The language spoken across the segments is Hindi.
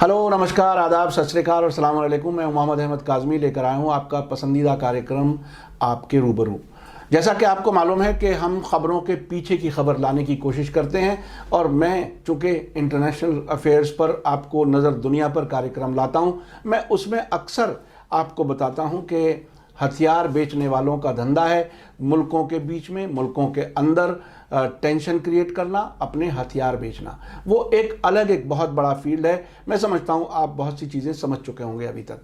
हेलो, नमस्कार, आदाब, सत श्री अकाल और अस्सलाम वालेकुम। मैं मोहम्मद अहमद काज़मी लेकर आया हूँ आपका पसंदीदा कार्यक्रम आपके रूबरू। जैसा कि आपको मालूम है कि हम ख़बरों के पीछे की खबर लाने की कोशिश करते हैं और मैं चूँकि इंटरनेशनल अफेयर्स पर आपको नज़र दुनिया पर कार्यक्रम लाता हूँ, मैं उसमें अक्सर आपको बताता हूँ कि हथियार बेचने वालों का धंधा है मुल्कों के बीच में, मुल्कों के अंदर टेंशन क्रिएट करना, अपने हथियार बेचना। वो एक बहुत बड़ा फील्ड है। मैं समझता हूँ आप बहुत सी चीज़ें समझ चुके होंगे अभी तक।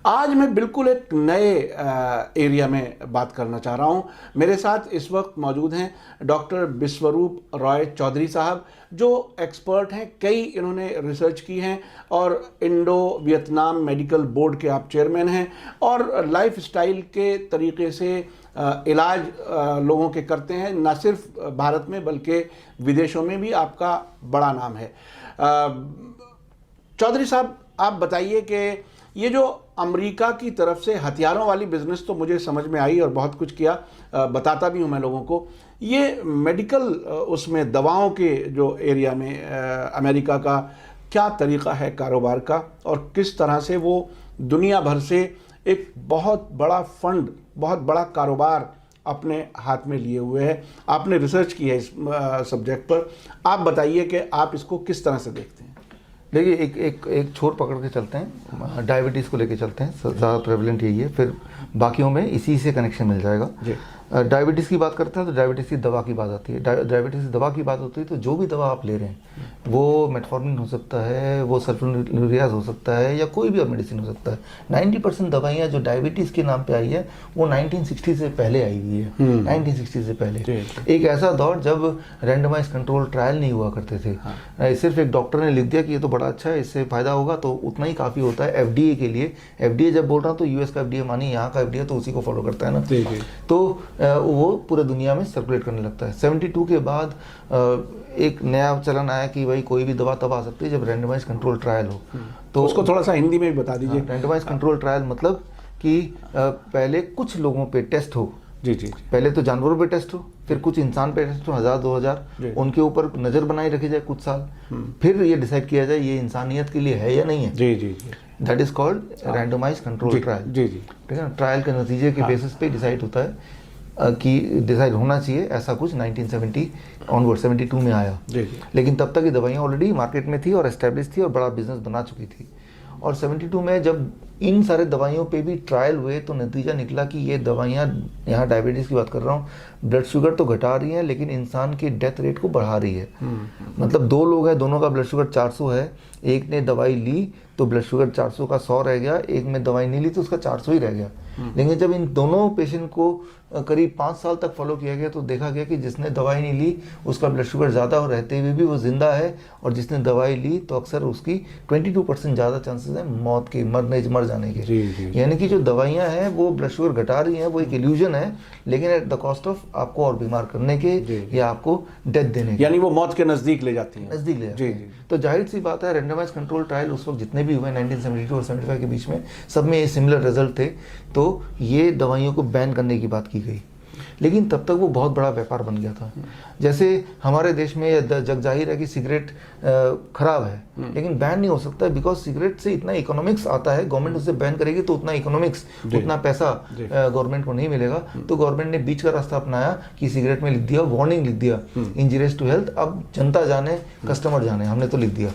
आज मैं बिल्कुल एक नए एरिया में बात करना चाह रहा हूँ। मेरे साथ इस वक्त मौजूद हैं डॉक्टर बिस्वरूप रॉय चौधरी साहब, जो एक्सपर्ट हैं। कई इन्होंने रिसर्च की हैं और इंडो वियतनाम मेडिकल बोर्ड के आप चेयरमैन हैं और लाइफ स्टाइल के तरीके से इलाज लोगों के करते हैं, ना सिर्फ भारत में बल्कि विदेशों में भी आपका बड़ा नाम है। चौधरी साहब, आप बताइए कि ये जो अमेरिका की तरफ से हथियारों वाली बिजनेस तो मुझे समझ में आई और बहुत कुछ किया, बताता भी हूँ मैं लोगों को। ये मेडिकल उसमें दवाओं के जो एरिया में अमेरिका का क्या तरीक़ा है कारोबार का और किस तरह से वो दुनिया भर से एक बहुत बड़ा फंड, बहुत बड़ा कारोबार अपने हाथ में लिए हुए है। आपने रिसर्च की है इस सब्जेक्ट पर। आप बताइए कि आप इसको किस तरह से देखते हैं। देखिए, एक छोर पकड़ के चलते हैं, डायबिटीज़ को लेके चलते हैं, ज़्यादा प्रेवलेंट यही है, फिर बाकियों में इसी से कनेक्शन मिल जाएगा। डायबिटीज़ की बात करते हैं तो डायबिटीज़ की दवा की बात आती है। डायबिटीज़ की दवा की बात होती है तो जो भी दवा आप ले रहे हैं वो मेटफॉर्मिन हो सकता है, वो सल्फोनिलुरियाज हो सकता है, या कोई भी मेडिसिन हो सकता है। 90% दवाइयाँ जो डायबिटीज़ के नाम पे आई है वो 1960 से पहले आई हुई है। 1960 से पहले एक ऐसा दौर जब रैंडमाइज कंट्रोल ट्रायल नहीं हुआ करते थे। सिर्फ एक डॉक्टर ने लिख दिया कि ये तो बड़ा अच्छा है, इससे फ़ायदा होगा, तो उतना ही काफ़ी होता है FDA के लिए। FDA जब बोल रहा हूँ तो US का FDA मानी, यहाँ का FDA तो उसी को फॉलो करता है ना। तो वो पूरे दुनिया में सर्कुलेट करने लगता है। 72 के बाद एक नया चलन आया कि भाई कोई भी दवा तब आ सकती है जब रैंडमाइज कंट्रोल ट्रायल हो। तो उसको थोड़ा सा हिंदी में भी बता दीजिए। रैंडमाइज कंट्रोल ट्रायल मतलब कि पहले कुछ लोगों पे टेस्ट हो। जी। पहले तो जानवरों पे टेस्ट हो, फिर कुछ इंसान पे टेस्ट हो, 1000-2000, उनके ऊपर नज़र बनाई रखी जाए कुछ साल, फिर ये डिसाइड किया जाए ये इंसानियत के लिए है या नहीं है। जी। That is called randomize control trial. जी। ठीक है ना। ट्रायल के नतीजे के बेसिस पे डिसाइड होता है कि डिसाइड होना चाहिए ऐसा कुछ। 1970 ऑनवर्ड 72 में आया। लेकिन तब तक ये दवाइयाँ ऑलरेडी मार्केट में थी और एस्टेब्लिश थी और बड़ा बिजनेस बना चुकी थी। और 72 में जब इन सारे दवाइयों पे भी ट्रायल हुए तो नतीजा निकला कि ये दवाइयाँ, यहाँ डायबिटीज़ की बात कर रहा हूँ, ब्लड शुगर तो घटा रही हैं लेकिन इंसान की डेथ रेट को बढ़ा रही है। मतलब दो लोग हैं, दोनों का ब्लड शुगर 400 है, एक ने दवाई ली तो ब्लड शुगर 400 का 100 रह गया, एक ने दवाई नहीं ली तो उसका 400 ही रह गया। लेकिन जब इन दोनों पेशेंट को करीब 5 साल तक फॉलो किया गया तो देखा गया कि जिसने दवाई नहीं ली उसका ब्लड शुगर ज़्यादा और रहते हुए भी वो जिंदा है, और जिसने दवाई ली तो अक्सर उसकी 22% ज़्यादा चांसेस हैं मौत के, मर जाने के। यानी कि जो दवाइयाँ हैं वो ब्लड शुगर घटा रही हैं, वो एक इल्यूजन है, लेकिन एट द कॉस्ट ऑफ आपको और बीमार करने के या आपको डेथ देने के, यानी वो मौत के नज़दीक ले जाती है। नज़दीक ले जाती है। तो जाहिर सी बात है रैंडमाइज कंट्रोल ट्रायल उस वक्त जितने भी हुए 1972 और 75 के बीच में, सब में ये सिमिलर रिजल्ट थे। तो ये दवाइयों को बैन करने की बात की गई, लेकिन तब तक वो बहुत बड़ा व्यापार बन गया था। जैसे हमारे देश में जग जाहिर है कि सिगरेट खराब है, लेकिन बैन नहीं हो सकता बिकॉज सिगरेट से इतना इकोनॉमिक्स आता है। गवर्नमेंट उसे बैन करेगी तो उतना इकोनॉमिक्स, उतना पैसा गवर्नमेंट को नहीं मिलेगा। तो गवर्नमेंट ने बीच का रास्ता अपनाया कि सिगरेट में लिख दिया, वार्निंग लिख दिया, इंजरियस टू हेल्थ। अब जनता जाने, कस्टमर जाने, हमने तो लिख दिया।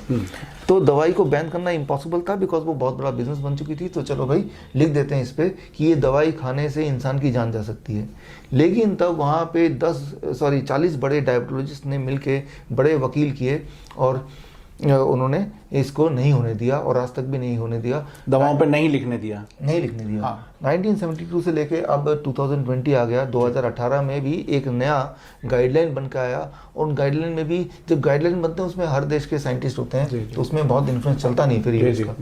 तो दवाई को बैन करना इम्पॉसिबल था बिकॉज वो बहुत बड़ा बिजनेस बन चुकी थी। तो चलो भाई लिख देते हैं इस पर कि ये दवाई खाने से इंसान की जान जा सकती है। लेकिन तब वहाँ पे 40 बड़े डायबिटोलॉजिस्ट ने मिलके बड़े वकील किए और उन्होंने इसको नहीं होने दिया, और आज तक भी नहीं होने दिया। दवाओं पे नहीं लिखने दिया। 1972 से लेके अब 2020 आ गया। 2018 में भी एक नया गाइडलाइन बन के आया, और उन गाइडलाइन में भी जब गाइडलाइन बनते हैं उसमें हर देश के साइंटिस्ट होते हैं, तो उसमें बहुत इन्फ्लुएंस चलता नहीं फिर ये इसका।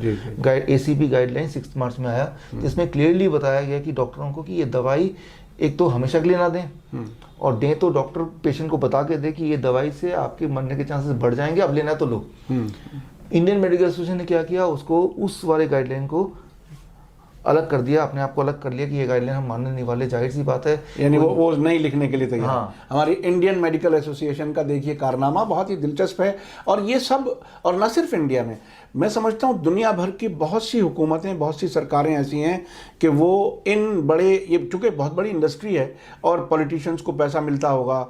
ACP गाइडलाइन 6 मार्च में आया, जिसमें क्लियरली बताया गया कि डॉक्टरों को कि ये दवाई एक तो हमेशा के लिए ना दें, और दें तो डॉक्टर पेशेंट को बता के दे कि ये दवाई से आपके मरने के चांसेस बढ़ जाएंगे, अब लेना तो लो। इंडियन मेडिकल एसोसिएशन ने क्या किया, उसको उस वाले गाइडलाइन को अलग कर दिया, अपने आप को अलग कर लिया कि ये गाइडलाइन हम मानने नहीं वाले, जाहिर सी बात है। यानी वो नहीं लिखने के लिए तैयार। हाँ। हमारी इंडियन मेडिकल एसोसिएशन का देखिए कारनामा बहुत ही दिलचस्प है। और ये सब, और न सिर्फ इंडिया में, मैं समझता हूँ दुनिया भर की बहुत सी हुकूमतें, बहुत सी सरकारें ऐसी हैं कि वो इन बड़े, ये चूँकि बहुत बड़ी इंडस्ट्री है और पॉलिटिशियंस को पैसा मिलता होगा,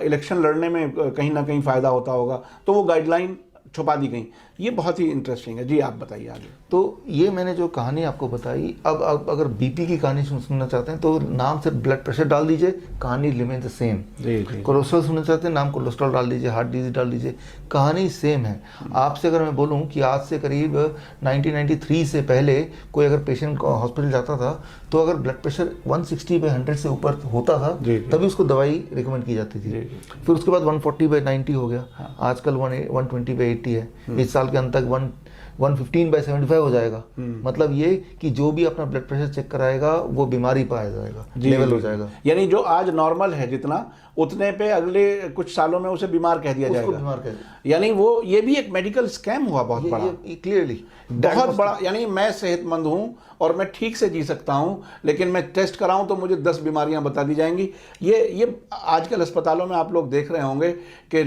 इलेक्शन लड़ने में कहीं ना कहीं फ़ायदा होता होगा, तो वो गाइडलाइन छुपा दी गई। ये बहुत ही इंटरेस्टिंग है। जी आप बताइए आगे। तो ये मैंने जो कहानी आपको बताई, अब अगर बीपी की कहानी सुनना चाहते हैं तो नाम से ब्लड प्रेशर डाल दीजिए, कहानी रिमेन द सेम। कोलेस्ट्रॉल सुनना चाहते हैं, नाम कोलेस्ट्रॉल डाल दीजिए, हार्ट डिजीज डाल दीजिए, कहानी सेम है। आपसे अगर मैं बोलूं कि आज से करीब 1993 से पहले कोई अगर पेशेंट हॉस्पिटल जाता था तो अगर ब्लड प्रेशर 160/100 से ऊपर होता था तभी उसको दवाई रिकमेंड की जाती थी। फिर उसके बाद 140/90 हो गया, आजकल 120/80 है, इस साल के अंत तक 115/75 हो जाएगा। मतलब ये कि जो भी अपना ब्लड प्रेशर चेक कराएगा वो बीमारी पाया जाएगा, लेवल हो जाएगा। यानी जो आज नॉर्मल है जितना, उतने पे अगले कुछ सालों में उसे बीमार कह दिया जाएगा। बीमार कह, यानी वो ये भी एक मेडिकल स्कैम हुआ बहुत बड़ा, क्लियरली बहुत बड़ा। यानी मैं सेहतमंद हूँ और मैं ठीक से जी सकता हूँ, लेकिन मैं टेस्ट कराऊं तो मुझे 10 बीमारियां बता दी जाएंगी। ये आजकल अस्पतालों में आप लोग देख रहे होंगे कि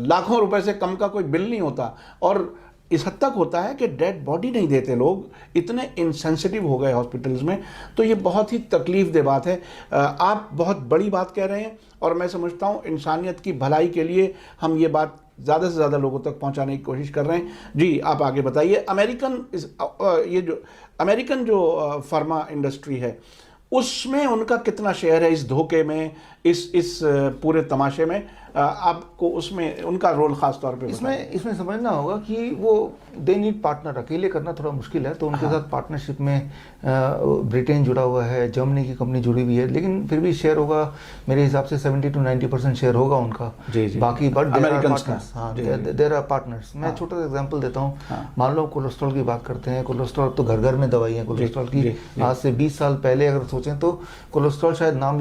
लाखों रुपए से कम का कोई बिल नहीं होता, और इस हद तक होता है कि डेड बॉडी नहीं देते लोग, इतने इनसेंसिटिव हो गए हॉस्पिटल्स में। तो ये बहुत ही तकलीफ दे बात है। आप बहुत बड़ी बात कह रहे हैं, और मैं समझता हूँ इंसानियत की भलाई के लिए हम ये बात ज़्यादा से ज़्यादा लोगों तक पहुँचाने की कोशिश कर रहे हैं। जी आप आगे बताइए। अमेरिकन जो फार्मा इंडस्ट्री है उसमें उनका कितना शेयर है इस धोखे में, इस पूरे तमाशे में? आपको उसमें उनका रोल खास तौर पे इसमें समझना होगा कि वो दे नीड पार्टनर, अकेले करना थोड़ा मुश्किल है, तो उनके साथ पार्टनरशिप में ब्रिटेन जुड़ा हुआ है, जर्मनी की कंपनी जुड़ी हुई है, लेकिन फिर भी शेयर होगा मेरे हिसाब से 70 to 90% शेयर होगा उनका। जी जी। बाकी बट देयर आर पार्टनर्स। मैं छोटा सा एग्जांपल देता हूँ। मान लो कोलेस्ट्रॉल की बात करते हैं, कोलेस्ट्रॉल तो घर घर में दवाई है कोलेस्ट्रॉल की। आज से 20 साल पहले अगर सोचें तो कोलेस्ट्रॉल शायद नाम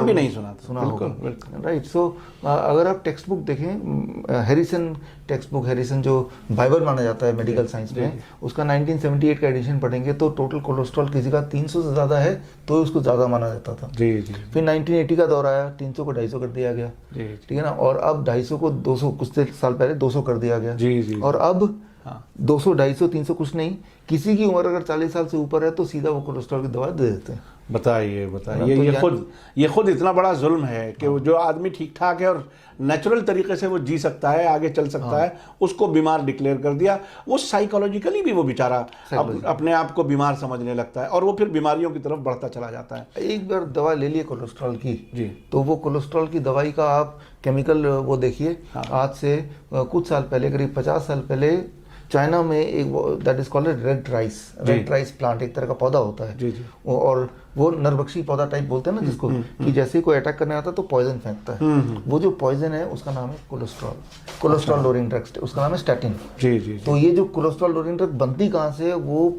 भी नहीं सुना होगा, राइट। सो अगर आप टेक्स्ट बुक देखें, हैरिसन टेक्स्ट बुक, हैरिसन जो बाइबल माना जाता है मेडिकल साइंस में, उसका 1978 का एडिशन पढ़ेंगे तो टोटल कोलेस्ट्रॉल किसी का 300 से ज़्यादा है तो उसको ज़्यादा माना जाता था। जी जी। फिर 1980 का दौर आया, 300 को 250 कर दिया गया, ठीक है ना, और अब 250 को 200, कुछ साल पहले 200 कर दिया गया। जी जी। और अब 200, 250, 300 कुछ नहीं, किसी की उम्र अगर 40 साल से ऊपर है तो सीधा वो कोलेस्ट्रॉल की दवा दे देते हैं। बताइए तो ये खुद इतना बड़ा जुल्म है कि जो आदमी ठीक ठाक है और नेचुरल तरीके से वो जी सकता है, आगे चल सकता है, उसको बीमार डिक्लेयर कर दिया। वो साइकोलॉजिकली भी वो बेचारा अपने आप को बीमार समझने लगता है और वो फिर बीमारियों की तरफ बढ़ता चला जाता है। एक बार दवा ले लिए कोलेस्ट्रॉल की जी, तो वो कोलेस्ट्रॉल की दवाई का आप केमिकल वो देखिए। आज से कुछ साल पहले, करीब 50 साल पहले, चाइना में एक that is called red rice plant, एक तरह का पौधा होता है जी जी। और वो नरभक्षी पौधा टाइप बोलते हैं ना जिसको, कि जैसे ही कोई अटैक करने आता है तो पॉइजन फेंकता है। वो जो पॉइजन है उसका नाम है कोलेस्ट्रॉल लोअरिंग ड्रग्स, उसका नाम है स्टैटिन। जी जी। तो ये जो कोलेस्ट्रॉल लोअरिंग ड्रग बनती कहाँ से है? वो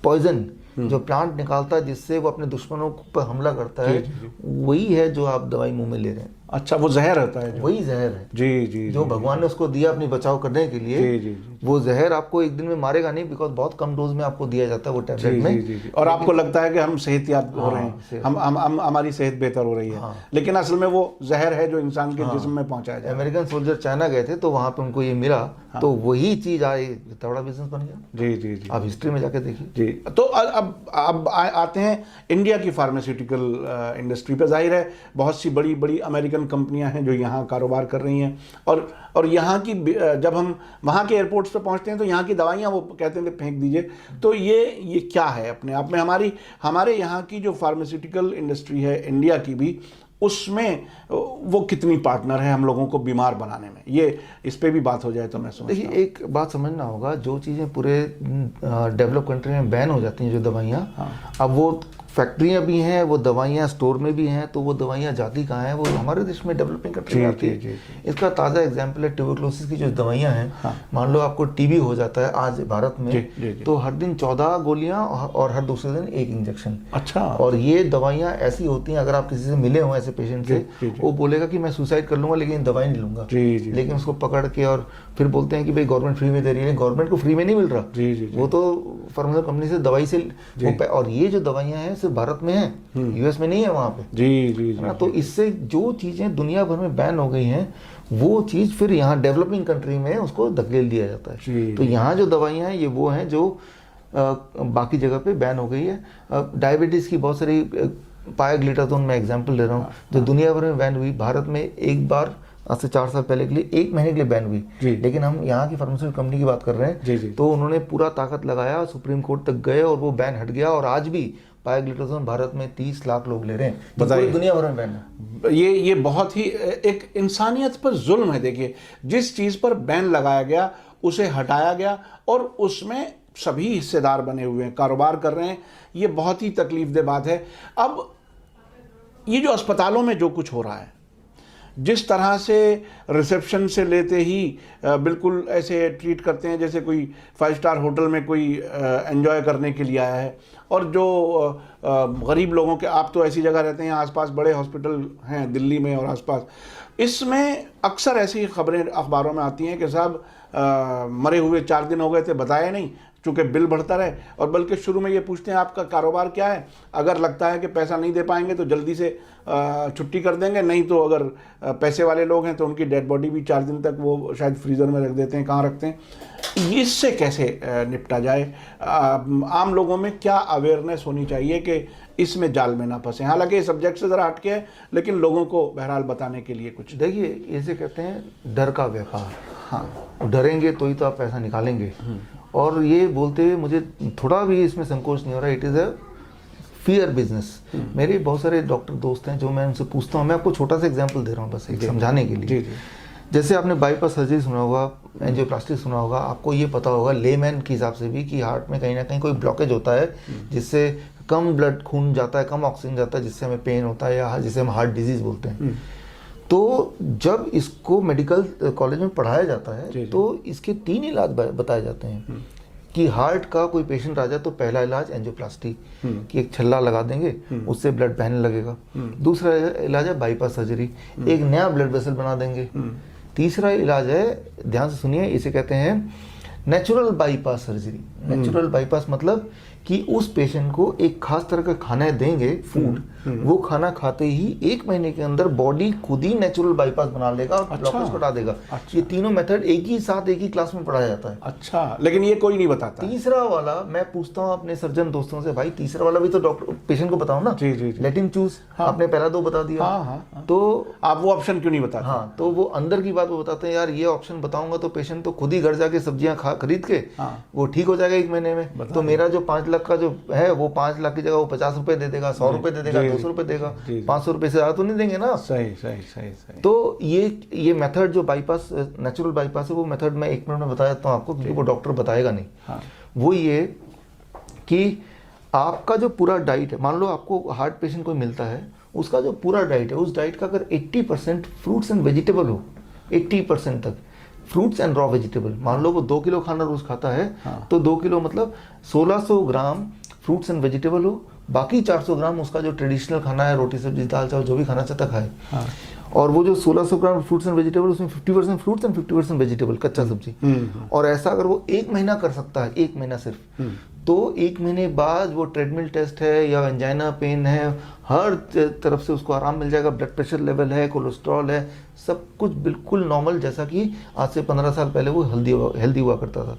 पॉइजन जो प्लांट निकालता है जिससे वो अपने दुश्मनों पर हमला करता है, वही है जो आप दवाई मुंह में ले रहे हैं। अच्छा, वो जहर होता है? वही जहर है जी जी, जो भगवान ने उसको दिया अपनी बचाव करने के लिए। जी जी। वो जहर आपको एक दिन में मारेगा नहीं, बिकॉज बहुत कम डोज में आपको दिया जाता है वो टैबलेट में। जी जी। और आपको लगता है कि हम सेहतयाब हो रहे हैं, हम हमारी सेहत बेहतर हो रही है, लेकिन असल में वो जहर है जो इंसान के जिस्म में पहुंचाया जाए। अमेरिकन सोल्जर चाइना गए थे तो वहां पे उनको ये मिला, तो वही चीज आए, इतना बड़ा बिजनेस बन गया। जी जी जी। आप हिस्ट्री में जाके देखिए जी। तो अब आते हैं इंडिया की फार्मास्यूटिकल इंडस्ट्री पे। जाहिर है बहुत सी बड़ी बड़ी अमेरिकन कंपनियां हैं जो यहाँ कारोबार कर रही हैं, और यहाँ की जब हम वहाँ के एयरपोर्ट्स पे पहुँचते हैं तो यहाँ की दवाइयाँ वो कहते हैं फेंक दीजिए। तो ये क्या है अपने आप में? हमारे यहाँ की जो फार्मास्यूटिकल इंडस्ट्री है इंडिया की भी, उसमें वो कितनी पार्टनर है हम लोगों को बीमार बनाने में? ये इस पे भी बात हो जाए तो मैं समझता हूँ। देखिए, एक बात समझना होगा, जो चीज़ें पूरे डेवलप कंट्री में बैन हो जाती हैं जो दवाइयाँ, अब वो फैक्ट्रियां भी हैं, वो दवाइयां स्टोर में भी हैं, तो वो दवाइयां जाती कहाँ हैं? वो हमारे देश में डेवलपिंग कंट्री में आती है। इसका ताज़ा एग्जाम्पल है ट्यूबरक्लोसिस की जो दवाइयां हैं। हाँ। मान लो आपको टीबी हो जाता है आज भारत में, तो हर दिन 14 गोलियां और हर दूसरे दिन 1 इंजेक्शन। अच्छा। और ये दवाइयां ऐसी होती हैं, अगर आप किसी से मिले हो ऐसे पेशेंट से, वो बोलेगा कि मैं सुसाइड कर लूंगा लेकिन दवाई नहीं लूंगा, लेकिन उसको पकड़ के और फिर बोलते हैं कि भाई गवर्नमेंट फ्री में दे रही है। गवर्नमेंट को फ्री में नहीं मिल रहा, वो तो फार्मास्यूटिकल कंपनी से दवाई से। और ये जो दवाइयां हैं सिर्फ भारत में है, यूएस में नहीं है वहाँ पे। तो इससे जो चीजें दुनिया भर में बैन हो गई हैं, वो चीज फिर यहाँ डेवलपिंग कंट्री में उसको धकेल दिया जाता है। तो यहाँ जो दवाइयां हैं ये वो हैं जो बाकी जगह पे बैन हो गई है। डायबिटीज की बहुत सारी, पायाग्लिटाजोन मैं एग्जांपल ले रहा हूँ, जो दुनिया भर में बैन हुई, भारत में एक बार आज से 4 साल पहले के लिए 1 महीने के लिए बैन हुई। लेकिन हम यहाँ की फार्मास्यूटिकल कंपनी की बात कर रहे हैं, तो उन्होंने पूरा ताकत लगाया, सुप्रीम कोर्ट तक गए और वो बैन हट गया। और आज भी पायाग्लिटाजोन भारत में 30 लाख लोग ले रहे हैं, पूरी दुनिया भर में बैन है। ये बहुत ही एक इंसानियत पर जुल्म है। देखिए, जिस चीज़ पर बैन लगाया गया उसे हटाया गया और उसमें सभी हिस्सेदार बने हुए हैं, कारोबार कर रहे हैं। ये बहुत ही तकलीफदेह बात है। अब ये जो अस्पतालों में जो कुछ हो रहा है, जिस तरह से रिसेप्शन से लेते ही बिल्कुल ऐसे ट्रीट करते हैं जैसे कोई 5 स्टार होटल में कोई एंजॉय करने के लिए आया है, और जो गरीब लोगों के, आप तो ऐसी जगह रहते हैं, आसपास बड़े हॉस्पिटल हैं दिल्ली में और आसपास, इसमें अक्सर ऐसी खबरें अखबारों में आती हैं कि साहब मरे हुए 4 दिन हो गए थे, बताया नहीं, चूँकि बिल बढ़ता रहे। और बल्कि शुरू में ये पूछते हैं आपका कारोबार क्या है, अगर लगता है कि पैसा नहीं दे पाएंगे तो जल्दी से छुट्टी कर देंगे, नहीं तो अगर पैसे वाले लोग हैं तो उनकी डेड बॉडी भी 4 दिन तक वो शायद फ्रीज़र में रख देते हैं, कहाँ रखते हैं। इससे कैसे निपटा जाए? आम लोगों में क्या अवेयरनेस होनी चाहिए कि इसमें जाल में ना फंसे? हालांकि ये सब्जेक्ट से ज़रा हटके है, लेकिन लोगों को बहरहाल बताने के लिए कुछ। देखिए, इसे कहते हैं डर का व्यापार। हाँ, डरेंगे तो ही तो आप पैसा निकालेंगे। और ये बोलते हुए मुझे थोड़ा भी इसमें संकोच नहीं हो रहा, it is a fear business. मेरे बहुत सारे डॉक्टर दोस्त हैं जो मैं उनसे पूछता हूँ, मैं आपको छोटा सा एग्जांपल दे रहा हूँ बस एक समझाने के लिए। जैसे आपने बाईपास सर्जरी सुना होगा, एंजियोप्लास्टी सुना होगा, आपको ये पता होगा लेमैन के हिसाब से भी कि हार्ट में कहीं ना कहीं कोई ब्लॉकेज होता है जिससे कम ब्लड खून जाता है, कम ऑक्सीजन जाता है, जिससे हमें पेन होता है या जिसे हम हार्ट डिजीज बोलते हैं। तो जब इसको मेडिकल कॉलेज में पढ़ाया जाता है तो इसके 3 इलाज बताए जाते हैं कि हार्ट का कोई पेशेंट आ जाए तो पहला इलाज एंजियोप्लास्टी की, एक छल्ला लगा देंगे, उससे ब्लड बहने लगेगा। दूसरा इलाज है बाईपास सर्जरी, एक नया ब्लड वेसल बना देंगे। तीसरा इलाज है, ध्यान से सुनिए, इसे कहते हैं natural bypass surgery. Natural bypass मतलब कि उस पेशेंट को एक खास तरह का खाना देंगे, फूड, वो खाना खाते ही 1 महीने के अंदर बॉडी खुद ही नेचुरल बाईपास बना लेगा और ब्लॉकेज हटा देगा। ये तीनों मेथड एक ही साथ एक ही क्लास में पढ़ाया जाता है। अच्छा, लेकिन ये कोई नहीं बताता। तीसरा वाला मैं पूछता हूँ अपने सर्जन दोस्तों से, भाई तीसरा वाला भी तो डॉक्टर पेशेंट को बताओ ना। Let him choose. आपने पहला 2 बता दिया, तो आप वो ऑप्शन क्यों नहीं बताते? हाँ, तो वो अंदर की बात वो बताते हैं, यार ये ऑप्शन बताऊंगा तो पेशेंट तो खुद ही घर जाके सब्जियां खरीद के वो ठीक हो जाएगा 1 महीने में। तो मेरा जो 5 लाख का जो है वो 5 लाख की जगह वो 50 रुपए दे देगा, 100 रुपए दे देगा, 200 रुपए देगा, 500 रुपए से ज्यादा तो नहीं देंगे ना। सही। तो ये मेथड जो बाईपास, नेचुरल बाईपास है, वो मेथड मैं 1 मिनट में बता देता हूँ आपको, क्योंकि वो डॉक्टर बताएगा नहीं। वो ये कि आपका जो पूरा डाइट है, मान लो आपको हार्ट पेशेंट कोई मिलता है, उसका जो पूरा डाइट है, उस डाइट का अगर 80% फ्रूट्स एंड वेजिटेबल हो, 80% तक फ्रूट्स एंड रॉ वेजिटेबल, मान लो वो 2 किलो खाना रोज खाता है, तो 2 किलो मतलब 1600 ग्राम फ्रूट्स एंड वेजिटेबल हो, बाकी 400 ग्राम उसका जो ट्रेडिशनल खाना है, रोटी सब्जी दाल चावल जो भी खाना चाहता खाए। और वो जो 1600 ग्राम फ्रूट्स एंड वेजिटेबल, उसमें 50% फ्रूट्स एंड 50% वेजिटेबल, कच्चा सब्जी। और ऐसा अगर वो 1 महीना कर सकता है, 1 महीना सिर्फ, तो 1 महीने बाद वो ट्रेडमिल टेस्ट है या एंजाइना पेन है, हर तरफ से उसको आराम मिल जाएगा। ब्लड प्रेशर लेवल है, कोलेस्ट्रॉल है, सब कुछ बिल्कुल नॉर्मल, जैसा कि आज से 15 साल पहले वो हेल्दी हुआ करता था।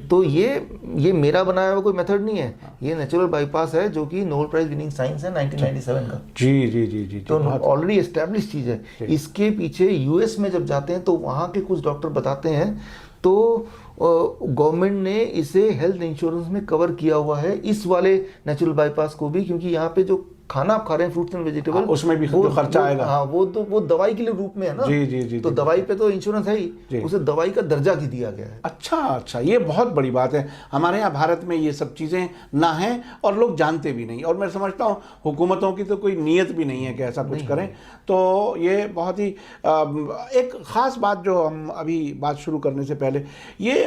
तो ये मेरा बनाया हुआ कोई मेथड नहीं है, ये नेचुरल बाईपास है जो कि नोबेल प्राइज विनिंग साइंस है 1997 का। जी। तो ऑलरेडी एस्टेब्लिश चीज है। इसके पीछे यूएस में जब जाते हैं तो वहाँ के कुछ डॉक्टर बताते हैं, तो गवर्नमेंट ने इसे हेल्थ इंश्योरेंस में कवर किया हुआ है, इस वाले नेचुरल बाईपास को भी, क्योंकि यहाँ पे जो खाना आप खा रहे हैं फ्रूट्स एंड वेजिटेबल, उसमें भी खर्चा आएगा। हाँ, वो दवाई के लिए रूप में है ना। जी जी जी। तो दवाई पे तो इंश्योरेंस है ही, उसे दवाई का दर्जा भी दिया गया है। अच्छा, ये बहुत बड़ी बात है। हमारे यहाँ भारत में ये सब चीज़ें ना हैं और लोग जानते भी नहीं, और मैं समझता हूँ हुकूमतों की तो कोई नीयत भी नहीं है कि ऐसा कुछ करें। तो ये बहुत ही एक ख़ास बात जो हम अभी बात शुरू करने से पहले, ये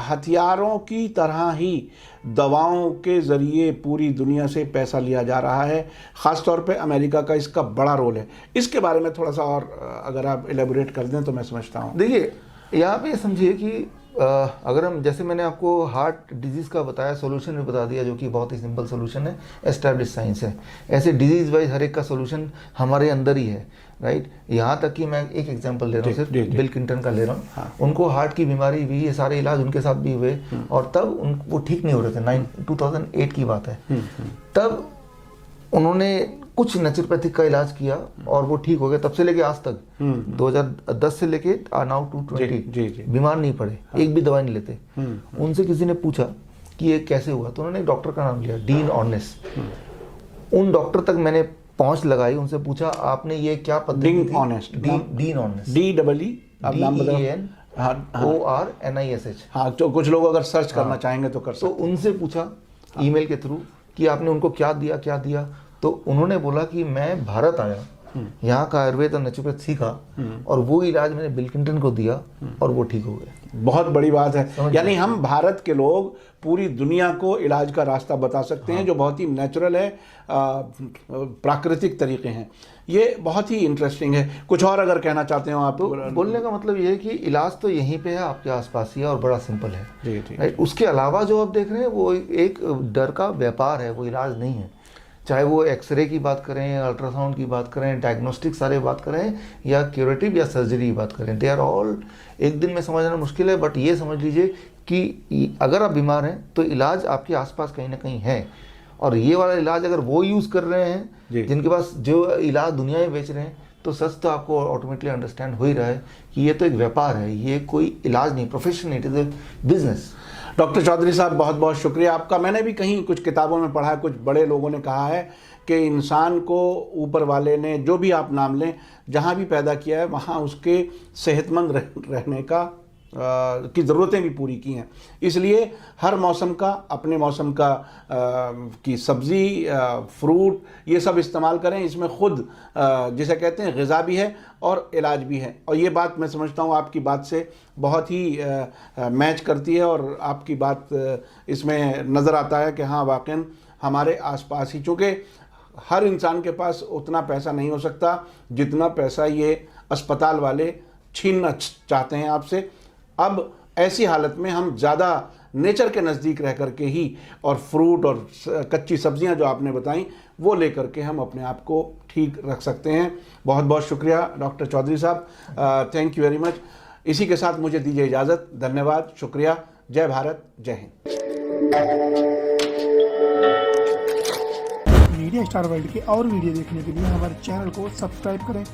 हथियारों की तरह ही दवाओं के ज़रिए पूरी दुनिया से पैसा लिया जा रहा है। ख़ास तौर पे अमेरिका का इसका बड़ा रोल है। इसके बारे में थोड़ा सा और अगर आप एलेबोरेट कर दें तो मैं समझता हूँ। देखिए, यहाँ पे समझिए कि अगर हम, जैसे मैंने आपको हार्ट डिजीज़ का बताया, सोल्यूशन भी बता दिया, जो कि बहुत ही सिंपल सोल्यूशन है, एस्टैब्लिश साइंस है। ऐसे डिजीज़ वाइज हर एक का सोल्यूशन हमारे अंदर ही है, राइट। यहाँ तक कि मैं एक एग्जांपल ले रहा हूँ, सिर्फ बिल क्लिंटन का ले रहा हूँ। हाँ। उनको हार्ट की बीमारी हुई, ये सारे इलाज उनके साथ भी हुए, और तब वो ठीक नहीं हो रहे थे। 2008 की बात है। तब उन्होंने कुछ नेचुरोपैथिक का इलाज किया और वो ठीक हो गए। तब से लेके आज तक 2010 से लेके नाउ 2020 बीमार नहीं पड़े। हाँ। एक भी दवाई नहीं लेते। उनसे किसी ने पूछा कि ये कैसे हुआ, तो उन्होंने एक डॉक्टर का नाम लिया, डीन ऑर्नेस। उन डॉक्टर तक मैंने पहुंच लगाई, उनसे पूछा आपने ये क्या पद्धति थी? डीन ऑर्नेस, DEENORNISH। हाँ, तो कुछ लोग अगर सर्च करना चाहेंगे तो कर सकते। तो उनसे पूछा ईमेल के थ्रू कि आपने उनको क्या दिया, तो उन्होंने बोला कि मैं भारत आया, यहाँ का आयुर्वेद और नेचुरोपैथ सीखा, और वो इलाज मैंने बिल क्लिंटन को दिया और वो ठीक हो गए। बहुत बड़ी बात है। यानी हम भारत के लोग पूरी दुनिया को इलाज का रास्ता बता सकते हैं, जो बहुत ही नेचुरल है, प्राकृतिक तरीके हैं। ये बहुत ही इंटरेस्टिंग है। कुछ और अगर कहना चाहते हो आप? तो बोलने का मतलब ये है कि इलाज तो यहीं पे है, आपके आसपास ही है, और बड़ा सिंपल है। जी। उसके अलावा जो आप देख रहे हैं वो एक डर का व्यापार है, वो इलाज नहीं है। चाहे वो एक्सरे की बात करें, अल्ट्रासाउंड की बात करें, डायग्नोस्टिक सारे बात करें, या क्यूरेटिव या सर्जरी की बात करें, दे आर ऑल एक दिन में समझना मुश्किल है। बट ये समझ लीजिए कि अगर आप बीमार हैं तो इलाज आपके आसपास कहीं ना कहीं है। और ये वाला इलाज अगर वो यूज़ कर रहे हैं जिनके पास जो इलाज दुनिया में बेच रहे हैं, तो सच तो आपको ऑटोमेटिकली अंडरस्टैंड हो ही रहा है कि ये तो एक व्यापार है, ये कोई इलाज नहीं, profession, it is a business. Doctor Chaudhary साहब, बहुत बहुत शुक्रिया आपका। मैंने भी कहीं कुछ किताबों में पढ़ा है, कुछ बड़े लोगों ने कहा है कि इंसान को ऊपर वाले ने, जो भी आप नाम लें, जहाँ भी पैदा किया है वहाँ उसके सेहतमंद रहने का की ज़रूरतें भी पूरी की हैं। इसलिए हर मौसम का, अपने मौसम का की सब्ज़ी, फ्रूट, ये सब इस्तेमाल करें। इसमें ख़ुद जिसे कहते हैं ग़िज़ा भी है और इलाज भी है। और ये बात मैं समझता हूँ आपकी बात से बहुत ही मैच करती है, और आपकी बात इसमें नज़र आता है कि हाँ, वाक़ई हमारे आसपास ही, चूँकि हर इंसान के पास उतना पैसा नहीं हो सकता जितना पैसा ये अस्पताल वाले छीनना चाहते हैं आपसे। अब ऐसी हालत में हम ज़्यादा नेचर के नज़दीक रह करके ही, और फ्रूट और कच्ची सब्जियां जो आपने बताई, वो लेकर के हम अपने आप को ठीक रख सकते हैं। बहुत बहुत शुक्रिया डॉक्टर चौधरी साहब, थैंक यू वेरी मच। इसी के साथ मुझे दीजिए इजाज़त। धन्यवाद, शुक्रिया। जय भारत, जय हिंद। मीडिया स्टार वर्ल्ड के और वीडियो देखने के लिए हमारे चैनल को सब्सक्राइब करें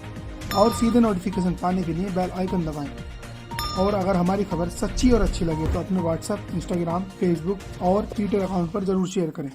और सीधे नोटिफिकेशन पाने के लिए बेल आइकन दबाएं। और अगर हमारी खबर सच्ची और अच्छी लगे तो अपने व्हाट्सएप, इंस्टाग्राम, फेसबुक और ट्विटर अकाउंट पर जरूर शेयर करें।